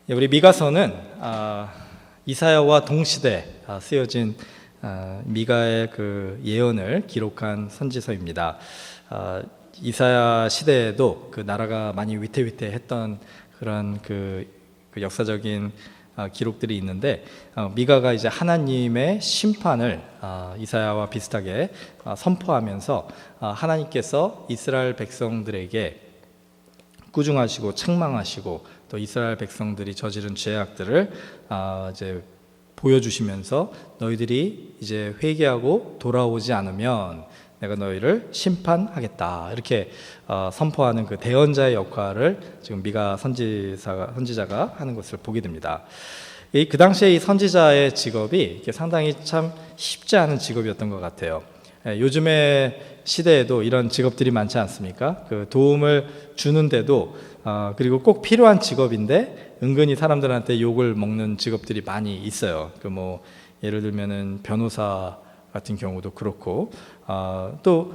우리 미가서는 이사야와 동시대 쓰여진 미가의 그 예언을 기록한 선지서입니다. 이사야 시대에도 그 나라가 많이 위태위태했던 그런 그 역사적인 기록들이 있는데, 미가가 이제 하나님의 심판을 이사야와 비슷하게 선포하면서 하나님께서 이스라엘 백성들에게 꾸중하시고 책망하시고 또 이스라엘 백성들이 저지른 죄악들을 이제 보여주시면서 너희들이 이제 회개하고 돌아오지 않으면 내가 너희를 심판하겠다, 이렇게 선포하는 그 대언자의 역할을 지금 미가 선지자가 하는 것을 보게 됩니다. 그 당시에 이 선지자의 직업이 상당히 참 쉽지 않은 직업이었던 것 같아요. 요즘의 시대에도 이런 직업들이 많지 않습니까? 그 도움을 주는데도 그리고 꼭 필요한 직업인데 은근히 사람들한테 욕을 먹는 직업들이 많이 있어요. 예를 들면은 변호사 같은 경우도 그렇고, 또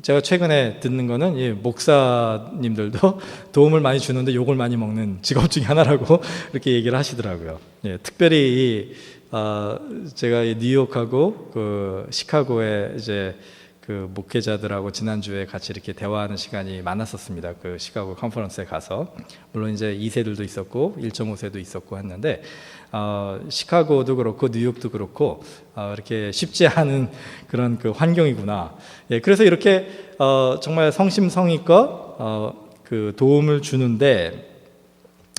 제가 최근에 듣는 거는 목사님들도 도움을 많이 주는데 욕을 많이 먹는 직업 중에 하나라고 이렇게 얘기를 하시더라고요. 특별히 제가 뉴욕하고 시카고에 이제 그 목회자들하고 지난주에 같이 이렇게 대화하는 시간이 많았었습니다. 그 시카고 컨퍼런스에 가서, 물론 이제 2세들도 있었고 1.5세도 있었고 했는데, 시카고도 그렇고 뉴욕도 그렇고 이렇게 쉽지 않은 그런 그 환경이구나. 그래서 이렇게 정말 성심성의껏 그 도움을 주는데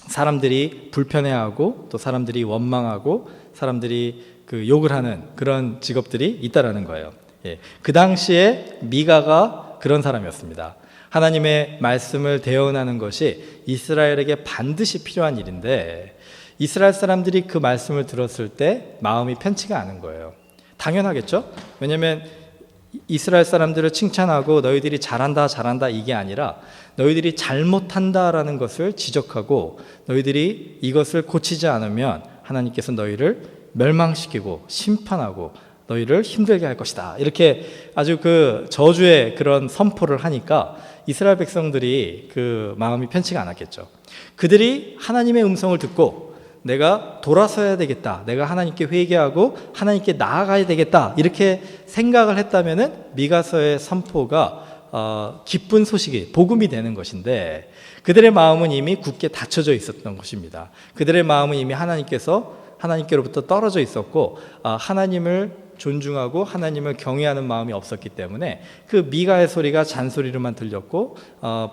사람들이 불편해하고 또 사람들이 원망하고 사람들이 그 욕을 하는 그런 직업들이 있다라는 거예요. 그 당시에 미가가 그런 사람이었습니다. 하나님의 말씀을 대언하는 것이 이스라엘에게 반드시 필요한 일인데 이스라엘 사람들이 그 말씀을 들었을 때 마음이 편치가 않은 거예요. 당연하겠죠? 왜냐하면 이스라엘 사람들을 칭찬하고 너희들이 잘한다 이게 아니라 너희들이 잘못한다라는 것을 지적하고 너희들이 이것을 고치지 않으면 하나님께서 너희를 멸망시키고 심판하고 너희를 힘들게 할 것이다, 이렇게 아주 그 저주의 그런 선포를 하니까 이스라엘 백성들이 그 마음이 편치가 않았겠죠. 그들이 하나님의 음성을 듣고 내가 돌아서야 되겠다, 내가 하나님께 회개하고 하나님께 나아가야 되겠다, 이렇게 생각을 했다면은 미가서의 선포가 기쁜 소식이 복음이 되는 것인데, 그들의 마음은 이미 굳게 닫혀져 있었던 것입니다. 그들의 마음은 이미 하나님께로부터 떨어져 있었고 하나님을 존중하고 하나님을 경외하는 마음이 없었기 때문에 그 미가의 소리가 잔소리로만 들렸고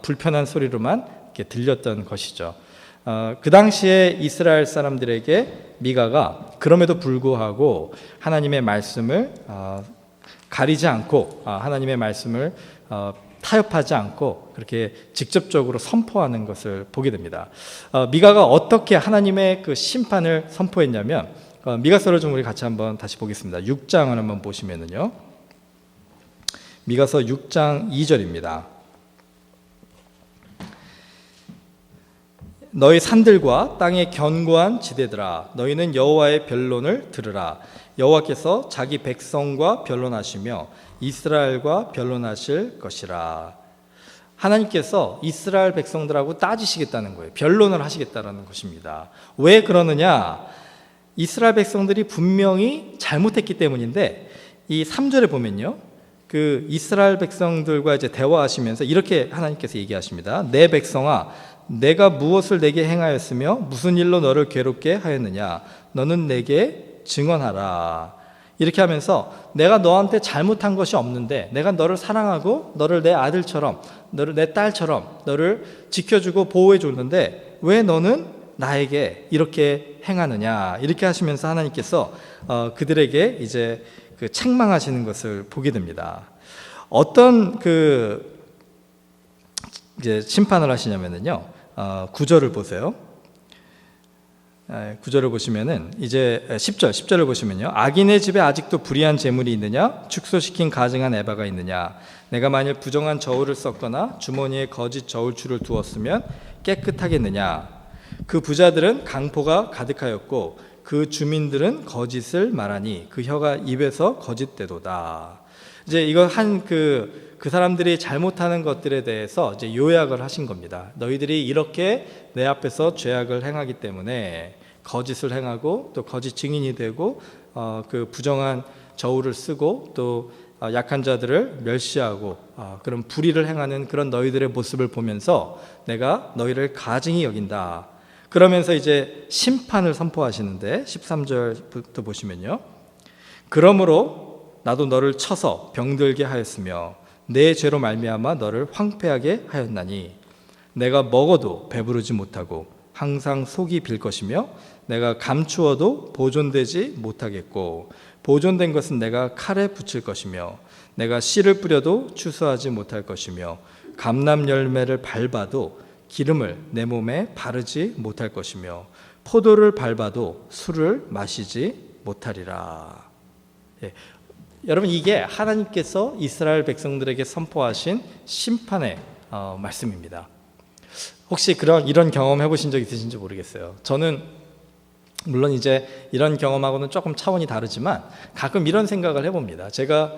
불편한 소리로만 이렇게 들렸던 것이죠. 그 당시에 이스라엘 사람들에게 미가가 그럼에도 불구하고 하나님의 말씀을 가리지 않고 하나님의 말씀을 타협하지 않고 그렇게 직접적으로 선포하는 것을 보게 됩니다. 미가가 어떻게 하나님의 그 심판을 선포했냐면, 미가서를 좀 우리 같이 한번 다시 보겠습니다. 6장을 한번 보시면은요, 미가서 6장 2절입니다. 너희 산들과 땅의 견고한 지대들아, 너희는 여호와의 변론을 들으라. 여호와께서 자기 백성과 변론하시며 이스라엘과 변론하실 것이라. 하나님께서 이스라엘 백성들하고 따지시겠다는 거예요. 변론을 하시겠다는 것입니다. 왜 그러느냐? 이스라엘 백성들이 분명히 잘못했기 때문인데, 이 3절에 보면요, 그 이스라엘 백성들과 이제 대화하시면서 이렇게 하나님께서 얘기하십니다. 내 백성아, 내가 무엇을 내게 행하였으며 무슨 일로 너를 괴롭게 하였느냐? 너는 내게 증언하라. 이렇게 하면서 내가 너한테 잘못한 것이 없는데, 내가 너를 사랑하고 너를 내 아들처럼, 너를 내 딸처럼 너를 지켜주고 보호해 줬는데 왜 너는 나에게 이렇게 행하느냐, 이렇게 하시면서 하나님께서 그들에게 이제 그 책망하시는 것을 보게 됩니다. 어떤 이제 심판을 하시냐면요, 9절을 보세요. 9절을 보시면은 이제 10절을 보시면요, 악인의 집에 아직도 불의한 재물이 있느냐? 축소시킨 가증한 에바가 있느냐? 내가 만일 부정한 저울을 썼거나 주머니에 거짓 저울추를 두었으면 깨끗하겠느냐? 그 부자들은 강포가 가득하였고 그 주민들은 거짓을 말하니 그 혀가 입에서 거짓되도다. 이제 이거 그 사람들이 잘못하는 것들에 대해서 이제 요약을 하신 겁니다. 너희들이 이렇게 내 앞에서 죄악을 행하기 때문에 거짓을 행하고 또 거짓 증인이 되고 그 부정한 저울을 쓰고 또 약한 자들을 멸시하고 그런 불의를 행하는 그런 너희들의 모습을 보면서 내가 너희를 가증히 여긴다. 그러면서 이제 심판을 선포하시는데 13절부터 보시면요. 그러므로 나도 너를 쳐서 병들게 하였으며 내 죄로 말미암아 너를 황폐하게 하였나니 내가 먹어도 배부르지 못하고 항상 속이 빌 것이며 내가 감추어도 보존되지 못하겠고 보존된 것은 내가 칼에 붙일 것이며 내가 씨를 뿌려도 추수하지 못할 것이며 감람 열매를 밟아도 기름을 내 몸에 바르지 못할 것이며 포도를 밟아도 술을 마시지 못하리라. 예. 여러분, 이게 하나님께서 이스라엘 백성들에게 선포하신 심판의 말씀입니다. 혹시 이런 경험 해보신 적 있으신지 모르겠어요. 저는 물론 이제 이런 경험하고는 조금 차원이 다르지만 가끔 이런 생각을 해봅니다. 제가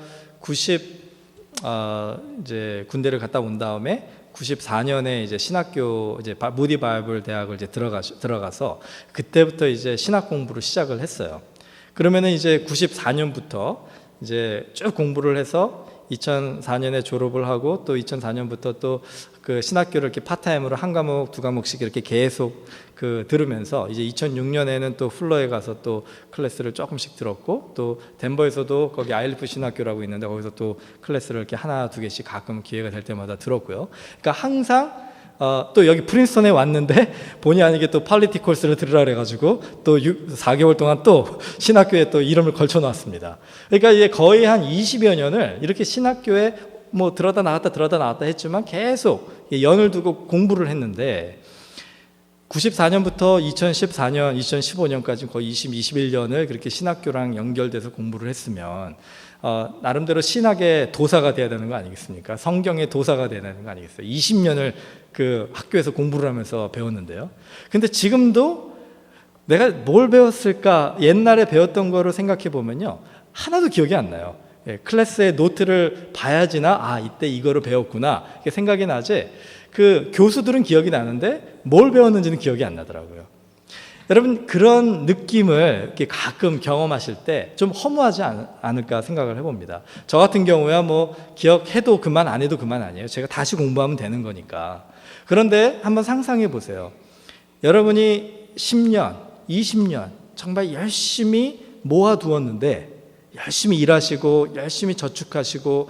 이제 군대를 갔다 온 다음에 94년에 이제 신학교 이제 무디 바이블 대학을 이제 들어가서 그때부터 이제 신학 공부를 시작을 했어요. 그러면은 이제 94년부터 이제 쭉 공부를 해서 2004년에 졸업을 하고 또 2004년부터 또 그 신학교를 이렇게 파타임으로 한 과목 두 과목씩 이렇게 계속 들으면서 이제 2006년에는 또 플러에 가서 또 클래스를 조금씩 들었고 또 덴버에서도 거기 아일프 신학교라고 있는데 거기서 또 클래스를 이렇게 하나 두 개씩 가끔 기회가 될 때마다 들었고요. 그러니까 항상 또 여기 프린스턴에 왔는데 본의 아니게 또 팔리티 콜스를 들으라 그래가지고 또 4개월 동안 또 신학교에 또 이름을 걸쳐놨습니다. 그러니까 이제 거의 한 20여 년을 이렇게 신학교에 뭐 들어다 나왔다 했지만 계속 연을 두고 공부를 했는데 94년부터 2014년, 2015년까지 거의 21년을 그렇게 신학교랑 연결돼서 공부를 했으면 나름대로 신학의 도사가 돼야 되는 거 아니겠습니까? 성경의 도사가 돼야 되는 거 아니겠어요? 20년을 그 학교에서 공부를 하면서 배웠는데요. 근데 지금도 내가 뭘 배웠을까? 옛날에 배웠던 거를 생각해 보면요. 하나도 기억이 안 나요. 클래스의 노트를 봐야지나 이때 이거를 배웠구나 이게 생각이 나지 그 교수들은 기억이 나는데 뭘 배웠는지는 기억이 안 나더라고요. 여러분, 그런 느낌을 이렇게 가끔 경험하실 때 좀 허무하지 않을까 생각을 해봅니다. 저 같은 경우야 뭐 기억해도 그만 안 해도 그만 아니에요. 제가 다시 공부하면 되는 거니까. 그런데 한번 상상해 보세요. 여러분이 10년, 20년 정말 열심히 모아두었는데 열심히 일하시고 열심히 저축하시고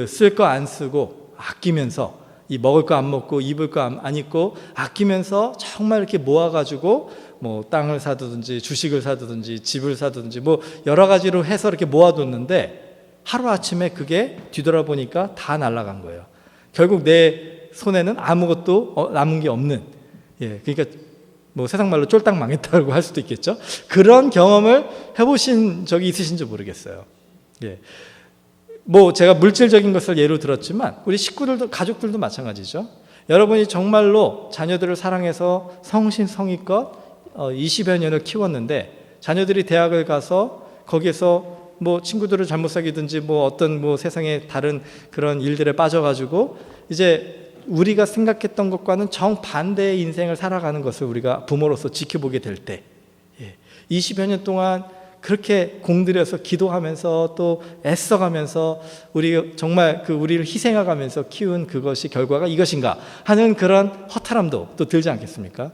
쓸 거 안 쓰고 아끼면서 먹을 거 안 먹고 입을 거 안 입고 아끼면서 정말 이렇게 모아가지고 뭐 땅을 사두든지 주식을 사두든지 집을 사두든지 뭐 여러 가지로 해서 이렇게 모아뒀는데 하루아침에 그게 뒤돌아보니까 다 날아간 거예요. 결국 내 손에는 아무것도 남은 게 없는, 그러니까 뭐 세상 말로 쫄딱 망했다고 할 수도 있겠죠. 그런 경험을 해보신 적이 있으신지 모르겠어요. 뭐 제가 물질적인 것을 예로 들었지만 우리 식구들도 가족들도 마찬가지죠. 여러분이 정말로 자녀들을 사랑해서 성심성의껏 20여 년을 키웠는데 자녀들이 대학을 가서 거기에서 뭐 친구들을 잘못 사귀든지 뭐 어떤 뭐 세상의 다른 그런 일들에 빠져가지고 이제 우리가 생각했던 것과는 정반대의 인생을 살아가는 것을 우리가 부모로서 지켜보게 될 때 20여 년 동안 그렇게 공들여서 기도하면서 또 애써가면서 우리 정말 우리를 희생해가면서 키운 그것이 결과가 이것인가 하는 그런 허탈함도 또 들지 않겠습니까?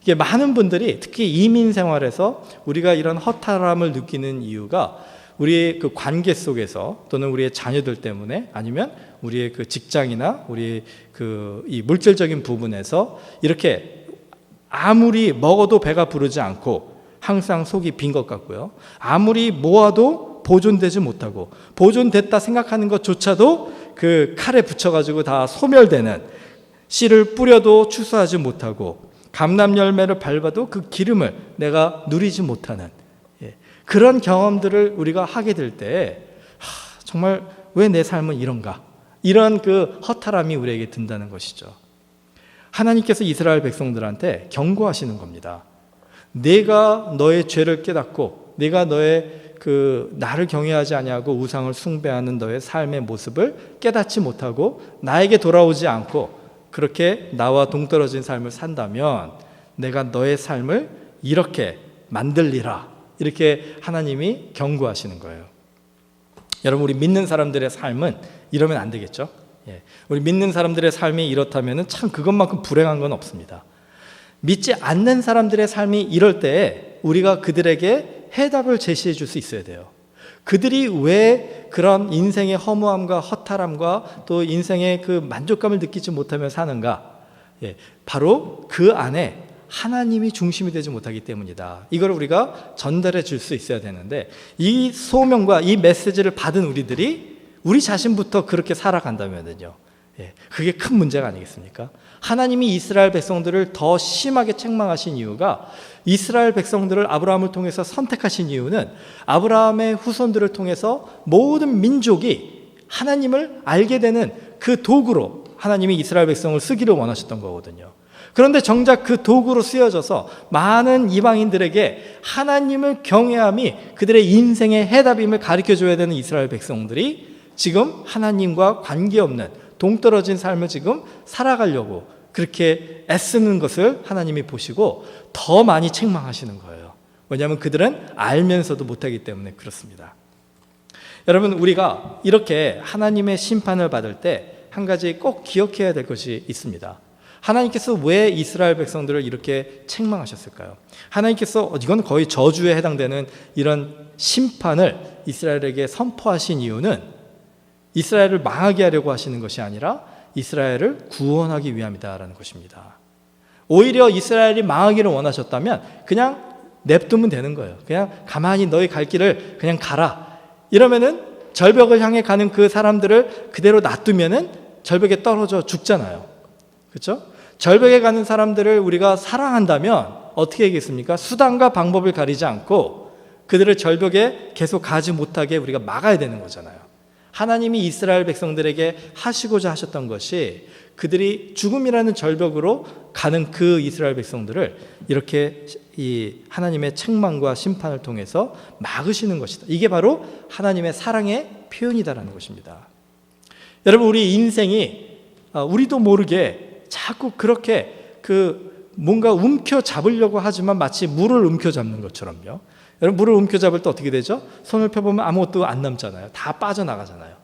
이게 많은 분들이 특히 이민 생활에서 우리가 이런 허탈함을 느끼는 이유가 우리의 그 관계 속에서 또는 우리의 자녀들 때문에 아니면 우리의 그 직장이나 우리의 이 물질적인 부분에서 이렇게 아무리 먹어도 배가 부르지 않고 항상 속이 빈 것 같고요. 아무리 모아도 보존되지 못하고 보존됐다 생각하는 것조차도 그 칼에 붙여가지고 다 소멸되는, 씨를 뿌려도 추수하지 못하고 감람 열매를 밟아도 그 기름을 내가 누리지 못하는 그런 경험들을 우리가 하게 될 때 정말 왜 내 삶은 이런가? 이런 그 허탈함이 우리에게 든다는 것이죠. 하나님께서 이스라엘 백성들한테 경고하시는 겁니다. 내가 너의 죄를 깨닫고 내가 너의 그 나를 경외하지 아니하고 우상을 숭배하는 너의 삶의 모습을 깨닫지 못하고 나에게 돌아오지 않고 그렇게 나와 동떨어진 삶을 산다면 내가 너의 삶을 이렇게 만들리라, 이렇게 하나님이 경고하시는 거예요. 여러분, 우리 믿는 사람들의 삶은 이러면 안 되겠죠? 우리 믿는 사람들의 삶이 이렇다면 참 그것만큼 불행한 건 없습니다. 믿지 않는 사람들의 삶이 이럴 때에 우리가 그들에게 해답을 제시해 줄 수 있어야 돼요. 그들이 왜 그런 인생의 허무함과 허탈함과 또 인생의 그 만족감을 느끼지 못하며 사는가? 바로 그 안에 하나님이 중심이 되지 못하기 때문이다. 이걸 우리가 전달해 줄 수 있어야 되는데, 이 소명과 이 메시지를 받은 우리들이 우리 자신부터 그렇게 살아간다면요, 그게 큰 문제가 아니겠습니까? 하나님이 이스라엘 백성들을 더 심하게 책망하신 이유가, 이스라엘 백성들을 아브라함을 통해서 선택하신 이유는 아브라함의 후손들을 통해서 모든 민족이 하나님을 알게 되는 그 도구로 하나님이 이스라엘 백성을 쓰기를 원하셨던 거거든요. 그런데 정작 그 도구로 쓰여져서 많은 이방인들에게 하나님을 경외함이 그들의 인생의 해답임을 가르쳐줘야 되는 이스라엘 백성들이 지금 하나님과 관계없는 동떨어진 삶을 지금 살아가려고 그렇게 애쓰는 것을 하나님이 보시고 더 많이 책망하시는 거예요. 왜냐하면 그들은 알면서도 못하기 때문에 그렇습니다. 여러분, 우리가 이렇게 하나님의 심판을 받을 때 한 가지 꼭 기억해야 될 것이 있습니다. 하나님께서 왜 이스라엘 백성들을 이렇게 책망하셨을까요? 하나님께서 이건 거의 저주에 해당되는 이런 심판을 이스라엘에게 선포하신 이유는 이스라엘을 망하게 하려고 하시는 것이 아니라 이스라엘을 구원하기 위함이다라는 것입니다. 오히려 이스라엘이 망하기를 원하셨다면 그냥 냅두면 되는 거예요. 그냥 가만히 너희 갈 길을 그냥 가라. 이러면은 절벽을 향해 가는 그 사람들을 그대로 놔두면은 절벽에 떨어져 죽잖아요. 그렇죠? 절벽에 가는 사람들을 우리가 사랑한다면 어떻게 하겠습니까? 수단과 방법을 가리지 않고 그들을 절벽에 계속 가지 못하게 우리가 막아야 되는 거잖아요. 하나님이 이스라엘 백성들에게 하시고자 하셨던 것이 그들이 죽음이라는 절벽으로 가는 그 이스라엘 백성들을 이렇게 이 하나님의 책망과 심판을 통해서 막으시는 것이다. 이게 바로 하나님의 사랑의 표현이다라는 것입니다. 여러분, 우리 인생이 우리도 모르게 자꾸 그렇게 그 뭔가 움켜잡으려고 하지만 마치 물을 움켜잡는 것처럼요. 여러분, 물을 움켜잡을 때 어떻게 되죠? 손을 펴보면 아무것도 안 남잖아요. 다 빠져나가잖아요.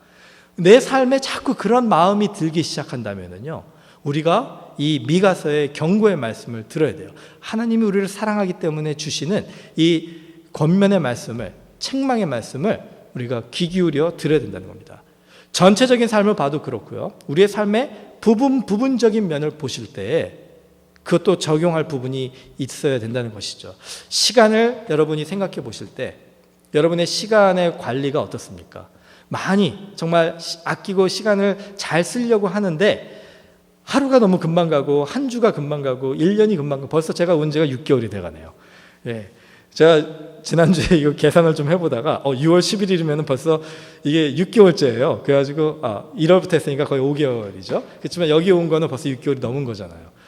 내 삶에 자꾸 그런 마음이 들기 시작한다면요, 우리가 이 미가서의 경고의 말씀을 들어야 돼요. 하나님이 우리를 사랑하기 때문에 주시는 이 권면의 말씀을, 책망의 말씀을 우리가 귀 기울여 들어야 된다는 겁니다. 전체적인 삶을 봐도 그렇고요, 우리의 삶의 부분적인 면을 보실 때에 그것도 적용할 부분이 있어야 된다는 것이죠. 시간을 여러분이 생각해 보실 때 여러분의 시간의 관리가 어떻습니까? 많이 정말 아끼고 시간을 잘 쓰려고 하는데 하루가 너무 금방 가고 한 주가 금방 가고 1년이 금방 가고 벌써 제가 온 지가 6개월이 돼가네요. 제가 지난주에 이거 계산을 좀 해보다가 6월 11일이면 벌써 이게 6개월째예요. 그래가지고 1월부터 했으니까 거의 5개월이죠. 그렇지만 여기 온 거는 벌써 6개월이 넘은 거잖아요.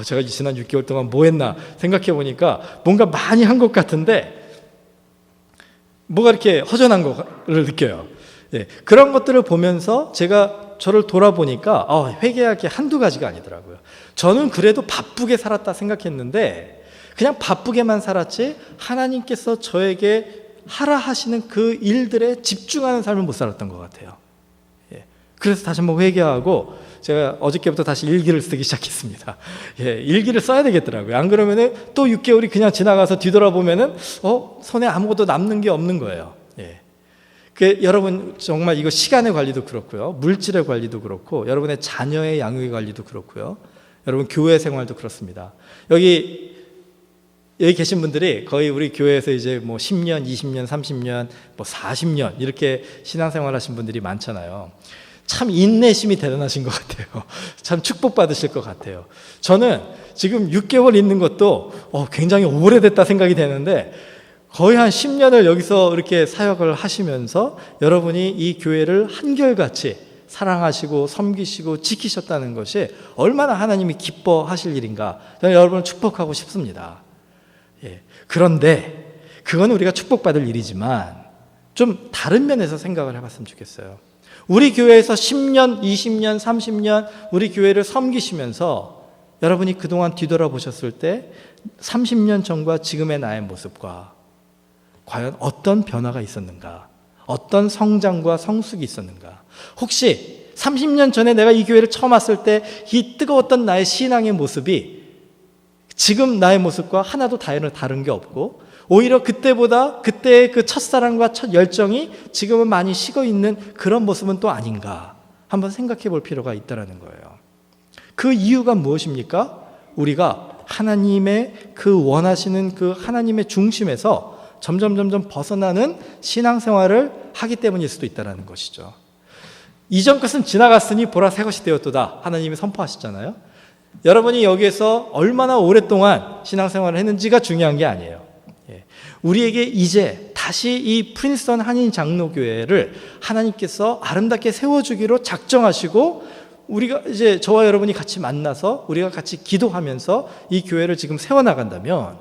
제가 지난 6개월 동안 뭐 했나 생각해 보니까 뭔가 많이 한 것 같은데 뭐가 이렇게 허전한 거를 느껴요. 그런 것들을 보면서 제가 저를 돌아보니까 회개할 게 한두 가지가 아니더라고요. 저는 그래도 바쁘게 살았다 생각했는데 그냥 바쁘게만 살았지 하나님께서 저에게 하라 하시는 그 일들에 집중하는 삶을 못 살았던 것 같아요. 그래서 다시 한번 회개하고 제가 어저께부터 다시 일기를 쓰기 시작했습니다. 일기를 써야 되겠더라고요. 안 그러면은 또 6개월이 그냥 지나가서 뒤돌아보면은 손에 아무것도 남는 게 없는 거예요. 여러분, 정말 이거 시간의 관리도 그렇고요, 물질의 관리도 그렇고, 여러분의 자녀의 양육의 관리도 그렇고요, 여러분 교회 생활도 그렇습니다. 여기 계신 분들이 거의 우리 교회에서 이제 뭐 10년, 20년, 30년, 뭐 40년 이렇게 신앙생활 하신 분들이 많잖아요. 참 인내심이 대단하신 것 같아요. 참 축복받으실 것 같아요. 저는 지금 6개월 있는 것도 굉장히 오래됐다 생각이 되는데 거의 한 10년을 여기서 이렇게 사역을 하시면서 여러분이 이 교회를 한결같이 사랑하시고 섬기시고 지키셨다는 것이 얼마나 하나님이 기뻐하실 일인가, 저는 여러분을 축복하고 싶습니다. 그런데 그건 우리가 축복받을 일이지만 좀 다른 면에서 생각을 해봤으면 좋겠어요. 우리 교회에서 10년, 20년, 30년 우리 교회를 섬기시면서 여러분이 그동안 뒤돌아보셨을 때 30년 전과 지금의 나의 모습과 과연 어떤 변화가 있었는가? 어떤 성장과 성숙이 있었는가? 혹시 30년 전에 내가 이 교회를 처음 왔을 때 이 뜨거웠던 나의 신앙의 모습이 지금 나의 모습과 하나도 다른 게 없고 오히려 그때보다 그때의 그 첫사랑과 첫 열정이 지금은 많이 식어 있는 그런 모습은 또 아닌가? 한번 생각해 볼 필요가 있다는 거예요. 그 이유가 무엇입니까? 우리가 하나님의 그 원하시는 그 하나님의 중심에서 점점 벗어나는 신앙생활을 하기 때문일 수도 있다는 것이죠. 이전 것은 지나갔으니 보라 새 것이 되었도다. 하나님이 선포하셨잖아요. 여러분이 여기에서 얼마나 오랫동안 신앙생활을 했는지가 중요한 게 아니에요. 우리에게 이제 다시 이 프린스턴 한인 장로교회를 하나님께서 아름답게 세워주기로 작정하시고 우리가 이제 저와 여러분이 같이 만나서 우리가 같이 기도하면서 이 교회를 지금 세워나간다면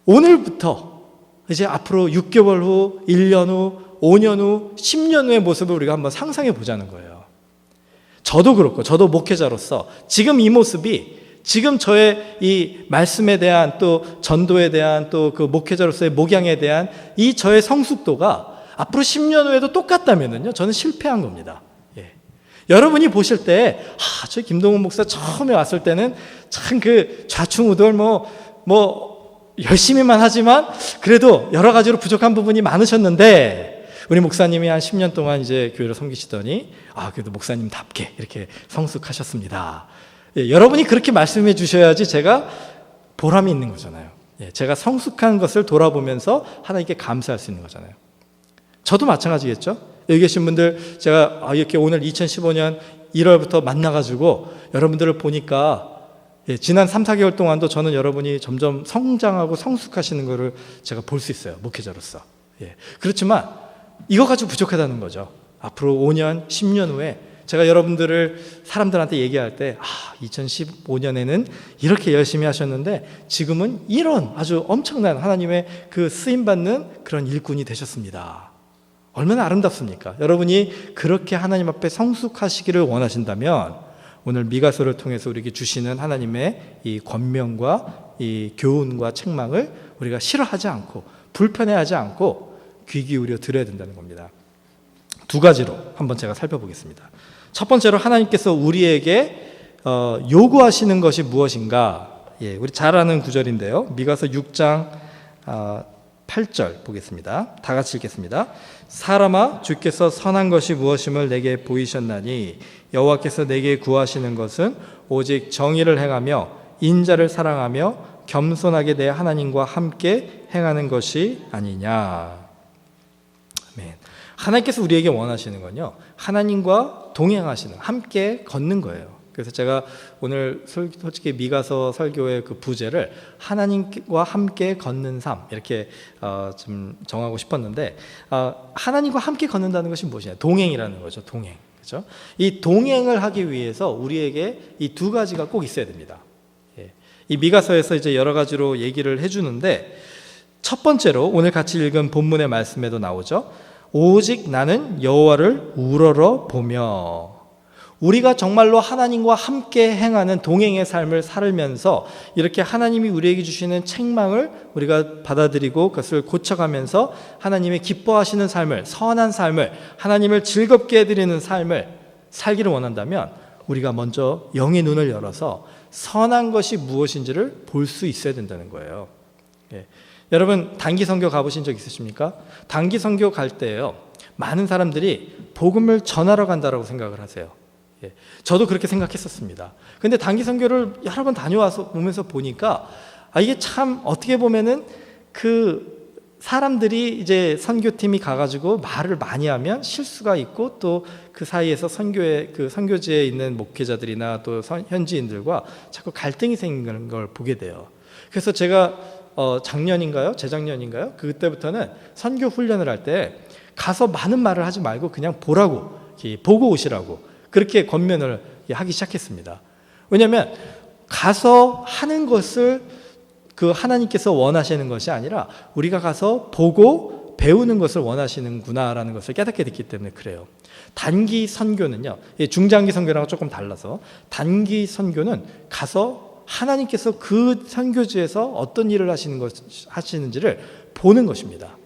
오늘부터 이제 앞으로 6개월 후, 1년 후, 5년 후, 10년 후의 모습을 우리가 한번 상상해 보자는 거예요. 저도 그렇고 저도 목회자로서 지금 이 모습이 지금 저의 이 말씀에 대한 또 전도에 대한 또 그 목회자로서의 목양에 대한 이 저의 성숙도가 앞으로 10년 후에도 똑같다면요 저는 실패한 겁니다. 여러분이 보실 때 저 김동훈 목사 처음에 왔을 때는 참 그 좌충우돌 열심히만 하지만 그래도 여러 가지로 부족한 부분이 많으셨는데 우리 목사님이 한 10년 동안 이제 교회를 섬기시더니 그래도 목사님답게 이렇게 성숙하셨습니다. 여러분이 그렇게 말씀해 주셔야지 제가 보람이 있는 거잖아요. 제가 성숙한 것을 돌아보면서 하나님께 감사할 수 있는 거잖아요. 저도 마찬가지겠죠. 여기 계신 분들 제가 이렇게 오늘 2015년 1월부터 만나가지고 여러분들을 보니까 지난 3, 4개월 동안도 저는 여러분이 점점 성장하고 성숙하시는 것을 제가 볼 수 있어요. 목회자로서. 그렇지만 이거 가지고 부족하다는 거죠. 앞으로 5년, 10년 후에 제가 여러분들을 사람들한테 얘기할 때 2015년에는 이렇게 열심히 하셨는데 지금은 이런 아주 엄청난 하나님의 그 쓰임받는 그런 일꾼이 되셨습니다. 얼마나 아름답습니까? 여러분이 그렇게 하나님 앞에 성숙하시기를 원하신다면 오늘 미가서를 통해서 우리에게 주시는 하나님의 이 권면과 이 교훈과 책망을 우리가 싫어하지 않고 불편해하지 않고 귀 기울여 들어야 된다는 겁니다. 두 가지로 한번 제가 살펴보겠습니다. 첫 번째로 하나님께서 우리에게 요구하시는 것이 무엇인가? 우리 잘 아는 구절인데요. 미가서 6장 8절 보겠습니다. 다 같이 읽겠습니다. 사람아 주께서 선한 것이 무엇임을 내게 보이셨나니 여호와께서 내게 구하시는 것은 오직 정의를 행하며 인자를 사랑하며 겸손하게 내 하나님과 함께 행하는 것이 아니냐. 아멘. 하나님께서 우리에게 원하시는 건요 하나님과 동행하시는 함께 걷는 거예요. 그래서 제가 오늘 솔직히 미가서 설교의 그 부제를 하나님과 함께 걷는 삶 이렇게 좀 정하고 싶었는데 하나님과 함께 걷는다는 것이 무엇이냐? 동행이라는 거죠. 동행. 그렇죠? 이 동행을 하기 위해서 우리에게 이 두 가지가 꼭 있어야 됩니다. 이 미가서에서 이제 여러 가지로 얘기를 해주는데 첫 번째로 오늘 같이 읽은 본문의 말씀에도 나오죠. 오직 나는 여호와를 우러러 보며 우리가 정말로 하나님과 함께 행하는 동행의 삶을 살면서 이렇게 하나님이 우리에게 주시는 책망을 우리가 받아들이고 그것을 고쳐가면서 하나님의 기뻐하시는 삶을 선한 삶을 하나님을 즐겁게 해드리는 삶을 살기를 원한다면 우리가 먼저 영의 눈을 열어서 선한 것이 무엇인지를 볼 수 있어야 된다는 거예요. 여러분 단기 선교 가보신 적 있으십니까? 단기 선교 갈 때요 많은 사람들이 복음을 전하러 간다라고 생각을 하세요. 저도 그렇게 생각했었습니다. 근데 단기 선교를 여러 번 다녀와서 보면서 보니까 이게 참 어떻게 보면은 그 사람들이 이제 선교팀이 가가지고 말을 많이 하면 실수가 있고 또 그 사이에서 그 선교지에 있는 목회자들이나 또 현지인들과 자꾸 갈등이 생기는 걸 보게 돼요. 그래서 제가 작년인가요? 재작년인가요? 그때부터는 선교 훈련을 할 때 가서 많은 말을 하지 말고 그냥 보라고 보고 오시라고 그렇게 권면을 하기 시작했습니다. 왜냐하면 가서 하는 것을 그 하나님께서 원하시는 것이 아니라 우리가 가서 보고 배우는 것을 원하시는구나라는 것을 깨닫게 됐기 때문에 그래요. 단기 선교는요, 중장기 선교랑 조금 달라서 단기 선교는 가서 하나님께서 그 선교지에서 어떤 일을 하시는지를 보는 것입니다.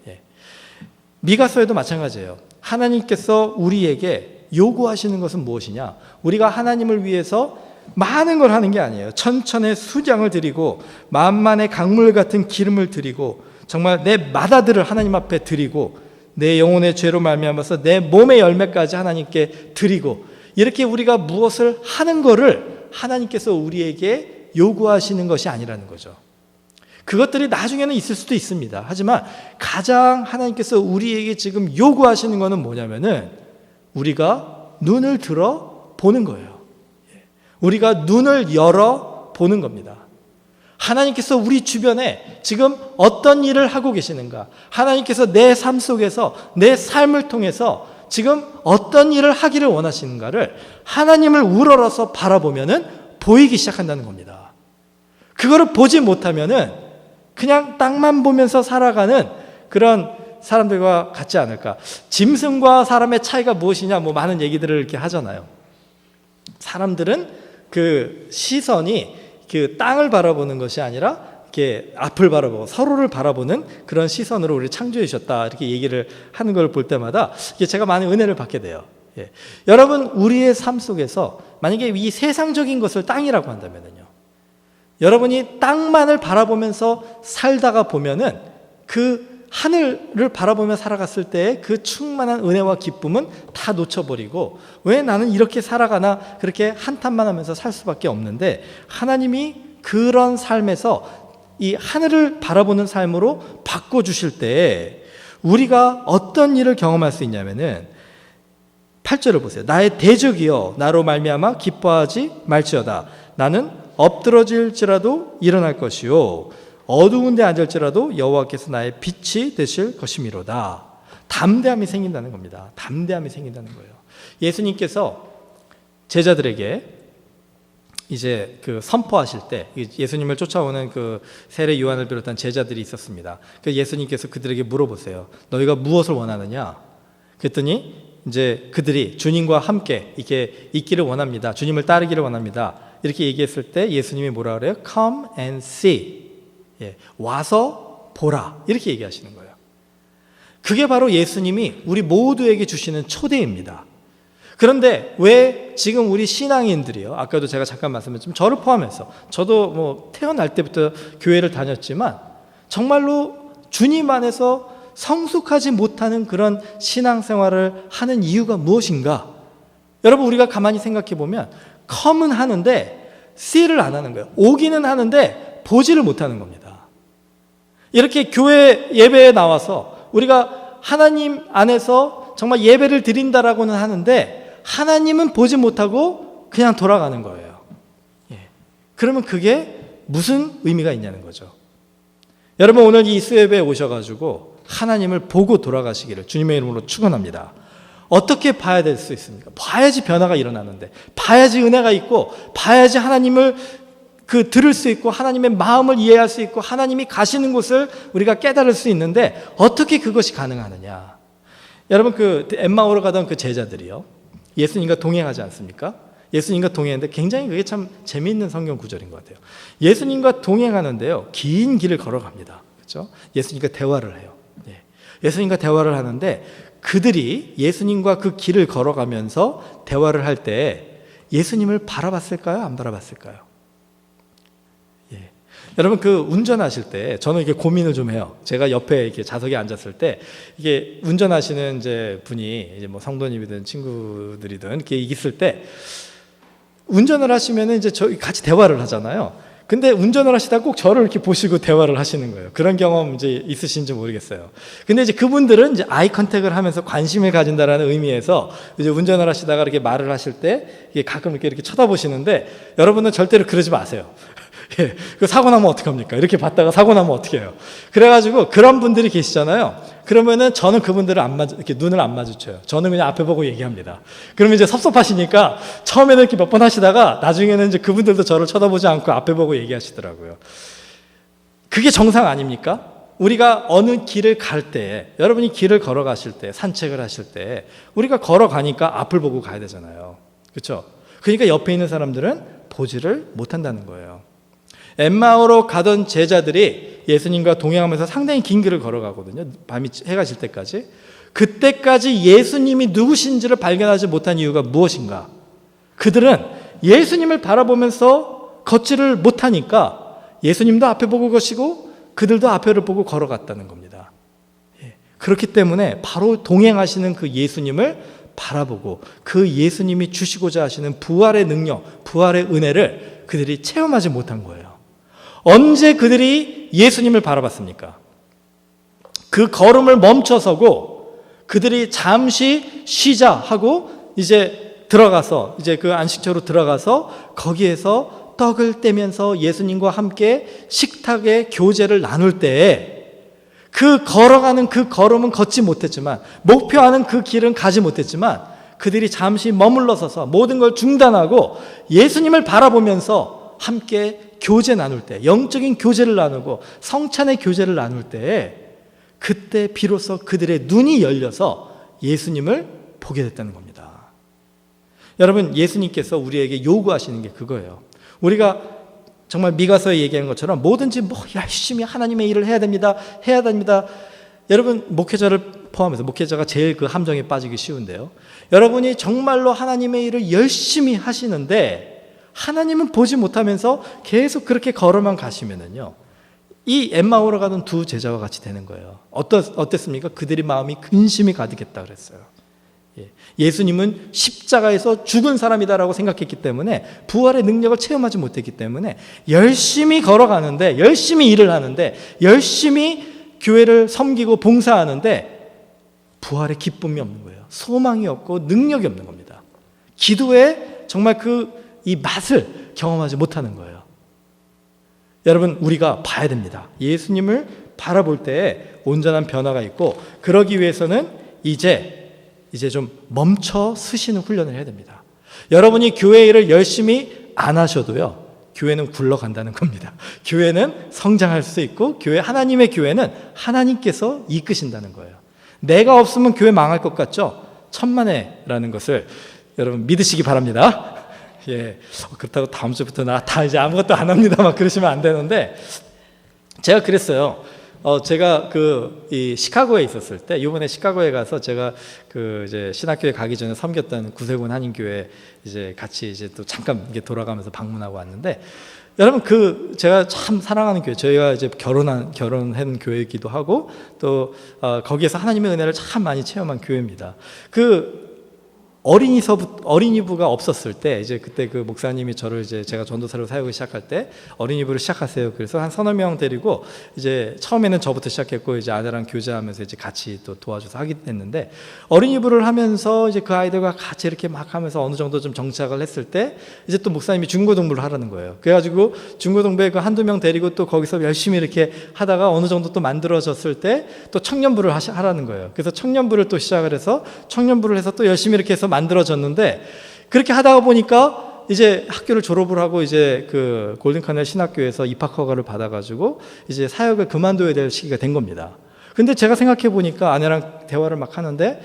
미가서에도 마찬가지예요. 하나님께서 우리에게 요구하시는 것은 무엇이냐? 우리가 하나님을 위해서 많은 걸 하는 게 아니에요. 천천의 수장을 드리고 만만의 강물 같은 기름을 드리고 정말 내 마다들을 하나님 앞에 드리고 내 영혼의 죄로 말미암아서 내 몸의 열매까지 하나님께 드리고 이렇게 우리가 무엇을 하는 거를 하나님께서 우리에게 요구하시는 것이 아니라는 거죠. 그것들이 나중에는 있을 수도 있습니다. 하지만 가장 하나님께서 우리에게 지금 요구하시는 것은 뭐냐면은 우리가 눈을 들어 보는 거예요. 우리가 눈을 열어 보는 겁니다. 하나님께서 우리 주변에 지금 어떤 일을 하고 계시는가? 하나님께서 내 삶 속에서 내 삶을 통해서 지금 어떤 일을 하기를 원하시는가를 하나님을 우러러서 바라보면은 보이기 시작한다는 겁니다. 그거를 보지 못하면은 그냥 땅만 보면서 살아가는 그런 사람들과 같지 않을까? 짐승과 사람의 차이가 무엇이냐? 뭐 많은 얘기들을 이렇게 하잖아요. 사람들은 그 시선이 그 땅을 바라보는 것이 아니라 이렇게 앞을 바라보고 서로를 바라보는 그런 시선으로 우리를 창조해 주셨다 이렇게 얘기를 하는 걸 볼 때마다 제가 많은 은혜를 받게 돼요. 여러분 우리의 삶 속에서 만약에 이 세상적인 것을 땅이라고 한다면요, 여러분이 땅만을 바라보면서 살다가 보면은 그 하늘을 바라보며 살아갔을 때 그 충만한 은혜와 기쁨은 다 놓쳐버리고 왜 나는 이렇게 살아가나 그렇게 한탄만 하면서 살 수밖에 없는데 하나님이 그런 삶에서 이 하늘을 바라보는 삶으로 바꿔주실 때 우리가 어떤 일을 경험할 수 있냐면은 8절을 보세요. 나의 대적이여 나로 말미암아 기뻐하지 말지어다. 나는 엎드러질지라도 일어날 것이요 어두운 데 앉을지라도 여호와께서 나의 빛이 되실 것이미로다. 담대함이 생긴다는 겁니다. 담대함이 생긴다는 거예요. 예수님께서 제자들에게 이제 그 선포하실 때 예수님을 쫓아오는 그 세례 요한을 비롯한 제자들이 있었습니다. 그 예수님께서 그들에게 물어보세요. 너희가 무엇을 원하느냐? 그랬더니 이제 그들이 주님과 함께 이렇게 있기를 원합니다. 주님을 따르기를 원합니다. 이렇게 얘기했을 때 예수님이 뭐라 그래요? Come and see. 와서 보라 이렇게 얘기하시는 거예요. 그게 바로 예수님이 우리 모두에게 주시는 초대입니다. 그런데 왜 지금 우리 신앙인들이요, 아까도 제가 잠깐 말씀드렸지만 저를 포함해서 저도 뭐 태어날 때부터 교회를 다녔지만 정말로 주님 안에서 성숙하지 못하는 그런 신앙생활을 하는 이유가 무엇인가? 여러분 우리가 가만히 생각해 보면 come은 하는데 see를 안 하는 거예요. 오기는 하는데 보지를 못하는 겁니다. 이렇게 교회 예배에 나와서 우리가 하나님 안에서 정말 예배를 드린다라고는 하는데 하나님은 보지 못하고 그냥 돌아가는 거예요. 그러면 그게 무슨 의미가 있냐는 거죠. 여러분 오늘 이 수예배에 오셔가지고 하나님을 보고 돌아가시기를 주님의 이름으로 축원합니다. 어떻게 봐야 될 수 있습니까? 봐야지 변화가 일어나는데, 봐야지 은혜가 있고, 봐야지 하나님을 들을 수 있고 하나님의 마음을 이해할 수 있고 하나님이 가시는 곳을 우리가 깨달을 수 있는데 어떻게 그것이 가능하느냐? 여러분 엠마오로 가던 그 제자들이요, 예수님과 동행하지 않습니까? 예수님과 동행했는데 굉장히 그게 참 재미있는 성경 구절인 것 같아요. 예수님과 동행하는데요, 긴 길을 걸어갑니다. 그렇죠? 예수님과 대화를 해요. 예수님과 대화를 하는데 그들이 예수님과 그 길을 걸어가면서 대화를 할 때 예수님을 바라봤을까요? 안 바라봤을까요? 여러분 운전하실 때 저는 이게 고민을 좀 해요. 제가 옆에 이렇게 좌석에 앉았을 때 이게 운전하시는 이제 분이 이제 뭐 성도님이든 친구들이든 이렇게 있을 때 운전을 하시면은 이제 저희 같이 대화를 하잖아요. 근데 운전을 하시다 꼭 저를 이렇게 보시고 대화를 하시는 거예요. 그런 경험 이제 있으신지 모르겠어요. 근데 이제 그분들은 이제 아이 컨택을 하면서 관심을 가진다라는 의미에서 이제 운전을 하시다가 이렇게 말을 하실 때 이게 가끔 이렇게 쳐다보시는데 여러분은 절대로 그러지 마세요. 그 사고 나면 어떡합니까? 이렇게 봤다가 사고 나면 어떻게 해요? 그래가지고 그런 분들이 계시잖아요. 그러면은 저는 그분들을 이렇게 눈을 안 마주쳐요. 저는 그냥 앞에 보고 얘기합니다. 그러면 이제 섭섭하시니까 처음에는 이렇게 몇 번 하시다가 나중에는 이제 그분들도 저를 쳐다보지 않고 앞에 보고 얘기하시더라고요. 그게 정상 아닙니까? 우리가 어느 길을 갈 때, 여러분이 길을 걸어가실 때, 산책을 하실 때 우리가 걸어가니까 앞을 보고 가야 되잖아요. 그렇죠? 그러니까 옆에 있는 사람들은 보지를 못한다는 거예요. 엠마오로 가던 제자들이 예수님과 동행하면서 상당히 긴 길을 걸어가거든요. 밤이 해가 질 때까지. 그때까지 예수님이 누구신지를 발견하지 못한 이유가 무엇인가? 그들은 예수님을 바라보면서 걷지를 못하니까 예수님도 앞에 보고 가시고 그들도 앞에를 보고 걸어갔다는 겁니다. 그렇기 때문에 바로 동행하시는 그 예수님을 바라보고 그 예수님이 주시고자 하시는 부활의 능력, 부활의 은혜를 그들이 체험하지 못한 거예요. 언제 그들이 예수님을 바라봤습니까? 그 걸음을 멈춰서고 그들이 잠시 쉬자 하고 이제 들어가서 이제 그 안식처로 들어가서 거기에서 떡을 떼면서 예수님과 함께 식탁의 교제를 나눌 때에 그 걸어가는 그 걸음은 걷지 못했지만 목표하는 그 길은 가지 못했지만 그들이 잠시 머물러 서서 모든 걸 중단하고 예수님을 바라보면서 함께 교제 나눌 때, 영적인 교제를 나누고 성찬의 교제를 나눌 때에 그때 비로소 그들의 눈이 열려서 예수님을 보게 됐다는 겁니다. 여러분, 예수님께서 우리에게 요구하시는 게 그거예요. 우리가 정말 미가서에 얘기한 것처럼 뭐든지 열심히 하나님의 일을 해야 됩니다. 해야 됩니다. 여러분, 목회자를 포함해서 목회자가 제일 그 함정에 빠지기 쉬운데요. 여러분이 정말로 하나님의 일을 열심히 하시는데 하나님은 보지 못하면서 계속 그렇게 걸어만 가시면은요, 이 엠마오로 가던 두 제자와 같이 되는 거예요. 어땠습니까? 그들의 마음이 근심이 가득했다 그랬어요. 예수님은 십자가에서 죽은 사람이다라고 생각했기 때문에 부활의 능력을 체험하지 못했기 때문에 열심히 걸어가는데, 열심히 일을 하는데, 열심히 교회를 섬기고 봉사하는데 부활의 기쁨이 없는 거예요. 소망이 없고 능력이 없는 겁니다. 기도에 정말 이 맛을 경험하지 못하는 거예요. 여러분, 우리가 봐야 됩니다. 예수님을 바라볼 때에 온전한 변화가 있고, 그러기 위해서는 이제 좀 멈춰 서시는 훈련을 해야 됩니다. 여러분이 교회 일을 열심히 안 하셔도요, 교회는 굴러간다는 겁니다. 교회는 성장할 수 있고, 하나님의 교회는 하나님께서 이끄신다는 거예요. 내가 없으면 교회 망할 것 같죠? 천만에라는 것을 여러분 믿으시기 바랍니다. 그렇다고 다음 주부터 나 다 이제 아무것도 안 합니다 막 그러시면 안 되는데, 제가 그랬어요. 제가 이 시카고에 있었을 때, 이번에 시카고에 가서 제가 이제 신학교에 가기 전에 섬겼던 구세군 한인교회 이제 같이 이제 또 잠깐 돌아가면서 방문하고 왔는데, 여러분 제가 참 사랑하는 교회, 저희가 이제 결혼한 교회이기도 하고 또 거기에서 하나님의 은혜를 참 많이 체험한 교회입니다. 어린이부가 없었을 때, 이제 그때 그 목사님이 저를 이제 제가 전도사로 사역을 시작할 때 어린이부를 시작하세요. 그래서 한 서너 명 데리고 이제 처음에는 저부터 시작했고 이제 아내랑 교제하면서 이제 같이 또 도와줘서 하긴 했는데, 어린이부를 하면서 이제 그 아이들과 같이 이렇게 막 하면서 어느 정도 좀 정착을 했을 때 이제 또 목사님이 중고등부를 하라는 거예요. 그래가지고 중고등부에 그 한두 명 데리고 또 거기서 열심히 이렇게 하다가 어느 정도 또 만들어졌을 때 또 청년부를 하라는 거예요. 그래서 청년부를 또 시작을 해서 청년부를 해서 또 열심히 이렇게 해서 만들어졌는데, 그렇게 하다가 보니까 이제 학교를 졸업을 하고 이제 그 골든카넬 신학교에서 입학 허가를 받아가지고 이제 사역을 그만둬야 될 시기가 된 겁니다. 근데 제가 생각해 보니까 아내랑 대화를 막 하는데,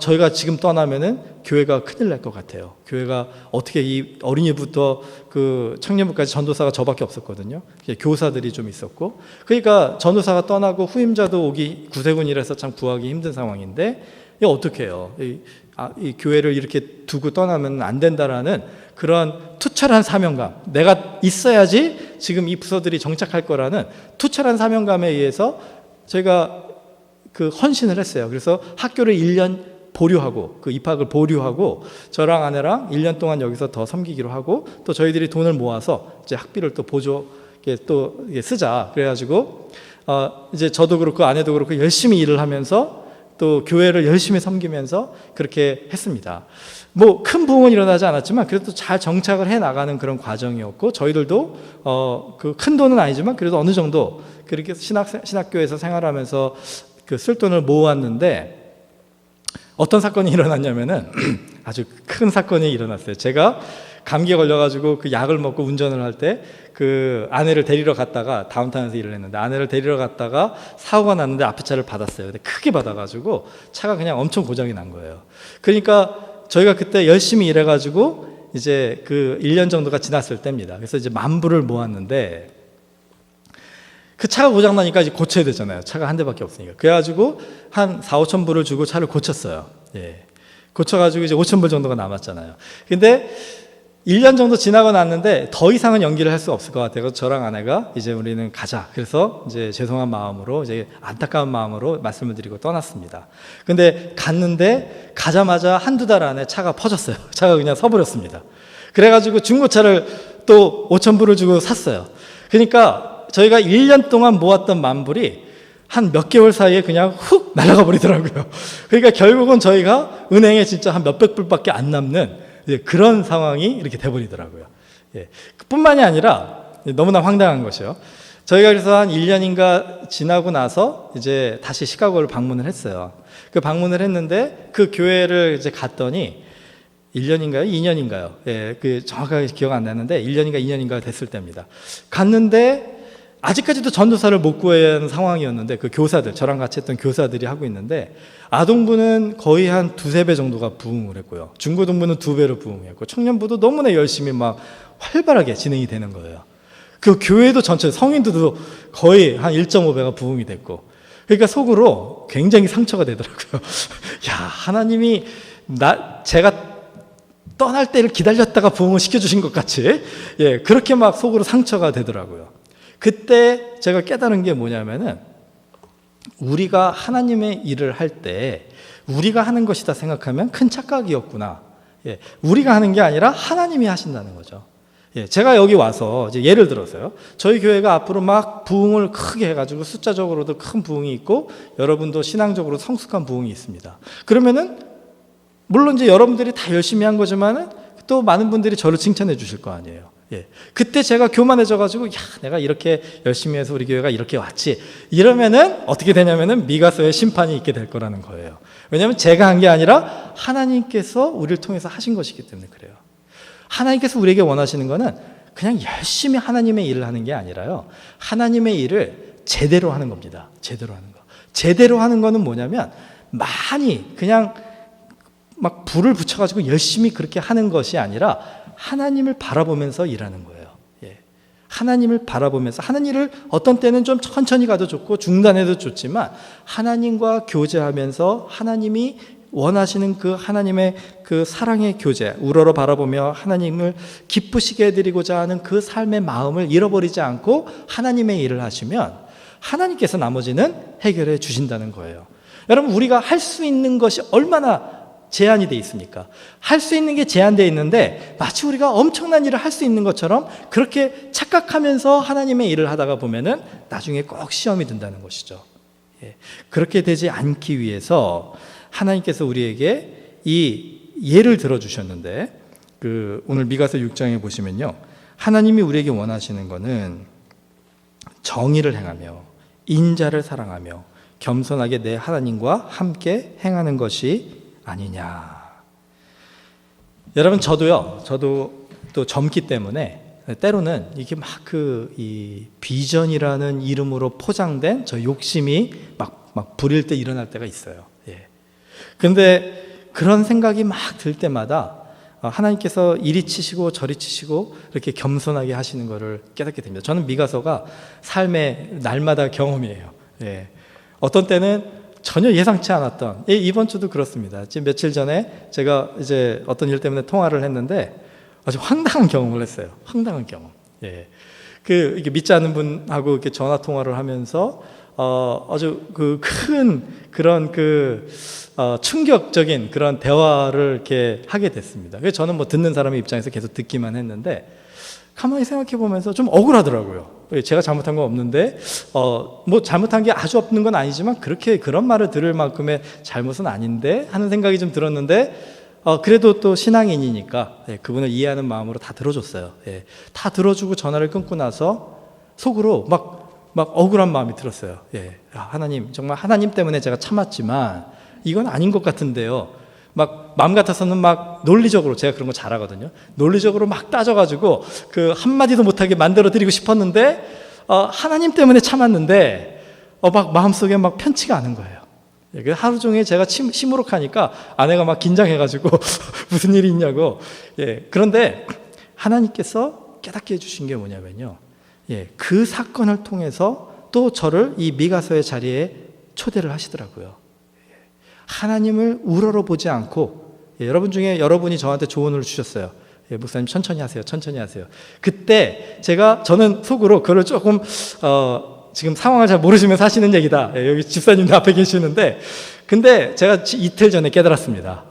저희가 지금 떠나면은 교회가 큰일 날 것 같아요. 교회가 어떻게 이 어린이부터 그 청년부까지 전도사가 저밖에 없었거든요. 교사들이 좀 있었고, 그러니까 전도사가 떠나고 후임자도 오기 구세군이라서 참 구하기 힘든 상황인데, 이거 어떻게 해요? 이 교회를 이렇게 두고 떠나면 안 된다라는 그런 투철한 사명감, 내가 있어야지 지금 이 부서들이 정착할 거라는 투철한 사명감에 의해서 저희가 헌신을 했어요. 그래서 학교를 1년 보류하고, 그 입학을 보류하고, 저랑 아내랑 1년 동안 여기서 더 섬기기로 하고, 또 저희들이 돈을 모아서 이제 학비를 또 또 쓰자. 그래가지고 이제 저도 그렇고 아내도 그렇고 열심히 일을 하면서 또 교회를 열심히 섬기면서 그렇게 했습니다. 뭐 큰 부흥은 일어나지 않았지만 그래도 잘 정착을 해 나가는 그런 과정이었고, 저희들도 그 큰 돈은 아니지만 그래도 어느 정도 그렇게 신학교에서 생활하면서 쓸 돈을 모았는데, 어떤 사건이 일어났냐면은 아주 큰 사건이 일어났어요. 제가 감기에 걸려가지고 그 약을 먹고 운전을 할 때 그 아내를 데리러 갔다가 다운타운에서 일을 했는데 아내를 데리러 갔다가 사고가 났는데 앞에 차를 받았어요. 근데 크게 받아가지고 차가 그냥 엄청 고장이 난 거예요. 그러니까 저희가 그때 열심히 일해가지고 이제 그 1년 정도가 지났을 때입니다. 그래서 이제 10,000불을 모았는데 그 차가 고장나니까 이제 고쳐야 되잖아요. 차가 한 대밖에 없으니까. 그래가지고 한 4,000~5,000불을 주고 차를 고쳤어요. 예. 고쳐가지고 이제 5,000불 정도가 남았잖아요. 근데 1년 정도 지나고 났는데 더 이상은 연기를 할 수 없을 것 같아서 저랑 아내가 이제 우리는 가자. 그래서 이제 죄송한 마음으로 이제 안타까운 마음으로 말씀을 드리고 떠났습니다. 근데 갔는데 가자마자 한두 달 안에 차가 퍼졌어요. 차가 그냥 서버렸습니다. 그래가지고 중고차를 또 5,000불을 주고 샀어요. 그러니까 저희가 1년 동안 모았던 10,000불이 한 몇 개월 사이에 그냥 훅 날아가 버리더라고요. 그러니까 결국은 저희가 은행에 진짜 한 몇백 불밖에 안 남는 그런 상황이 이렇게 돼버리더라고요. 예. 뿐만이 아니라 너무나 황당한 것이요. 저희가 그래서 한 1년인가 지나고 나서 이제 다시 시카고를 방문을 했어요. 그 방문을 했는데 그 교회를 이제 갔더니 1년인가요? 2년인가요? 예, 그 정확하게 기억 안 나는데 1년인가 2년인가 됐을 때입니다. 갔는데 아직까지도 전도사를 못 구해야 하는 상황이었는데 그 교사들, 저랑 같이 했던 교사들이 하고 있는데 아동부는 거의 한 2~3배 정도가 부흥을 했고요. 중고등부는 2배로 부흥했고 청년부도 너무나 열심히 막 활발하게 진행이 되는 거예요. 그 교회도 전체 성인들도 거의 한 1.5배가 부흥이 됐고 그러니까 속으로 굉장히 상처가 되더라고요. 야, 하나님이 제가 떠날 때를 기다렸다가 부흥을 시켜주신 것 같이 예, 그렇게 막 속으로 상처가 되더라고요. 그때 제가 깨달은 게 뭐냐면은 우리가 하나님의 일을 할 때 우리가 하는 것이다 생각하면 큰 착각이었구나. 예, 우리가 하는 게 아니라 하나님이 하신다는 거죠. 예, 제가 여기 와서 이제 예를 들어서요. 저희 교회가 앞으로 막 부흥을 크게 해가지고 숫자적으로도 큰 부흥이 있고 여러분도 신앙적으로 성숙한 부흥이 있습니다. 그러면은 물론 이제 여러분들이 다 열심히 한 거지만은 또 많은 분들이 저를 칭찬해 주실 거 아니에요. 예. 그때 제가 교만해져가지고, 야, 내가 이렇게 열심히 해서 우리 교회가 이렇게 왔지. 이러면은 어떻게 되냐면은 미가서의 심판이 있게 될 거라는 거예요. 왜냐하면 제가 한 게 아니라 하나님께서 우리를 통해서 하신 것이기 때문에 그래요. 하나님께서 우리에게 원하시는 거는 그냥 열심히 하나님의 일을 하는 게 아니라요. 하나님의 일을 제대로 하는 겁니다. 제대로 하는 거. 제대로 하는 거는 뭐냐면 많이 그냥 막 불을 붙여가지고 열심히 그렇게 하는 것이 아니라 하나님을 바라보면서 일하는 거예요. 예. 하나님을 바라보면서 하는 일을 어떤 때는 좀 천천히 가도 좋고 중단해도 좋지만 하나님과 교제하면서 하나님이 원하시는 그 하나님의 그 사랑의 교제, 우러러 바라보며 하나님을 기쁘시게 해드리고자 하는 그 삶의 마음을 잃어버리지 않고 하나님의 일을 하시면 하나님께서 나머지는 해결해 주신다는 거예요. 여러분, 우리가 할 수 있는 것이 얼마나 제한이 돼 있습니까? 할 수 있는 게 제한되어 있는데 마치 우리가 엄청난 일을 할 수 있는 것처럼 그렇게 착각하면서 하나님의 일을 하다가 보면은 나중에 꼭 시험이 든다는 것이죠. 예. 그렇게 되지 않기 위해서 하나님께서 우리에게 이 예를 들어주셨는데 오늘 미가서 6장에 보시면요. 하나님이 우리에게 원하시는 것은 정의를 행하며 인자를 사랑하며 겸손하게 내 하나님과 함께 행하는 것이 아니냐. 여러분, 저도 또 젊기 때문에 때로는 이게 막 이 비전이라는 이름으로 포장된 저 욕심이 막 부릴 때 일어날 때가 있어요. 예. 근데 그런 생각이 막 들 때마다 하나님께서 이리 치시고 저리 치시고 이렇게 겸손하게 하시는 것을 깨닫게 됩니다. 저는 미가서가 삶의 날마다 경험이에요. 예. 어떤 때는 전혀 예상치 않았던, 이번 주도 그렇습니다. 지금 며칠 전에 제가 이제 어떤 일 때문에 통화를 했는데 아주 황당한 경험을 했어요. 황당한 경험. 예. 이렇게 믿지 않는 분하고 이렇게 전화 통화를 하면서 아주 큰 그런 충격적인 그런 대화를 이렇게 하게 됐습니다. 그래서 저는 뭐 듣는 사람의 입장에서 계속 듣기만 했는데 가만히 생각해 보면서 좀 억울하더라고요. 제가 잘못한 건 없는데 뭐 잘못한 게 아주 없는 건 아니지만 그런 말을 들을 만큼의 잘못은 아닌데 하는 생각이 좀 들었는데 그래도 또 신앙인이니까 그분을 이해하는 마음으로 다 들어줬어요. 다 들어주고 전화를 끊고 나서 속으로 막 억울한 마음이 들었어요. 하나님, 정말 하나님 때문에 제가 참았지만 이건 아닌 것 같은데요. 막 마음 같아서는 막 논리적으로, 제가 그런 거 잘하거든요. 논리적으로 막 따져가지고 그 한마디도 못하게 만들어 드리고 싶었는데 하나님 때문에 참았는데 막 마음속에 막 편치가 않은 거예요. 하루 종일 제가 시무룩하니까 아내가 막 긴장해가지고 무슨 일이 있냐고. 그런데 하나님께서 깨닫게 해주신 게 뭐냐면요, 그 사건을 통해서 또 저를 이 미가서의 자리에 초대를 하시더라고요. 하나님을 우러러보지 않고, 여러분 중에 여러분이 저한테 조언을 주셨어요. 목사님 천천히 하세요, 천천히 하세요. 그때 저는 속으로 그걸 조금 지금 상황을 잘 모르시면서 하시는 얘기다. 여기 집사님도 앞에 계시는데, 근데 제가 이틀 전에 깨달았습니다.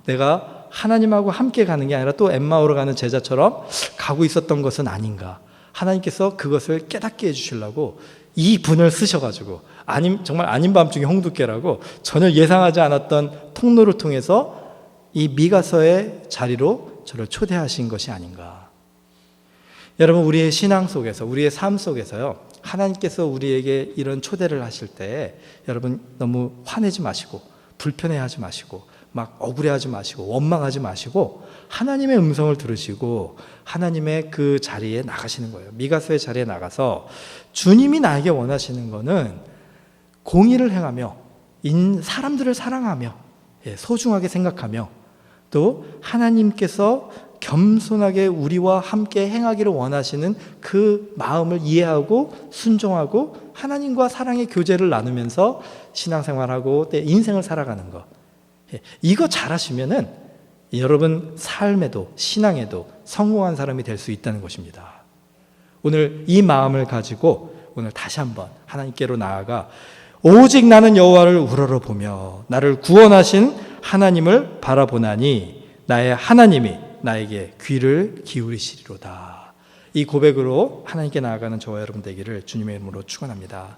내가 하나님하고 함께 가는 게 아니라 또 엠마오로 가는 제자처럼 가고 있었던 것은 아닌가. 하나님께서 그것을 깨닫게 해주시려고 이 분을 쓰셔가지고, 정말 아닌 밤중에 홍두깨라고 전혀 예상하지 않았던 통로를 통해서 이 미가서의 자리로 저를 초대하신 것이 아닌가. 여러분, 우리의 신앙 속에서, 우리의 삶 속에서요, 하나님께서 우리에게 이런 초대를 하실 때 여러분 너무 화내지 마시고 불편해하지 마시고 막 억울해하지 마시고 원망하지 마시고 하나님의 음성을 들으시고 하나님의 그 자리에 나가시는 거예요. 미가서의 자리에 나가서 주님이 나에게 원하시는 거는 공의를 행하며 사람들을 사랑하며 소중하게 생각하며 또 하나님께서 겸손하게 우리와 함께 행하기를 원하시는 그 마음을 이해하고 순종하고 하나님과 사랑의 교제를 나누면서 신앙생활하고 내 인생을 살아가는 것, 이거 잘하시면은 여러분 삶에도 신앙에도 성공한 사람이 될 수 있다는 것입니다. 오늘 이 마음을 가지고 오늘 다시 한번 하나님께로 나아가 오직 나는 여호와를 우러러보며 나를 구원하신 하나님을 바라보나니 나의 하나님이 나에게 귀를 기울이시리로다. 이 고백으로 하나님께 나아가는 저와 여러분 되기를 주님의 이름으로 축원합니다.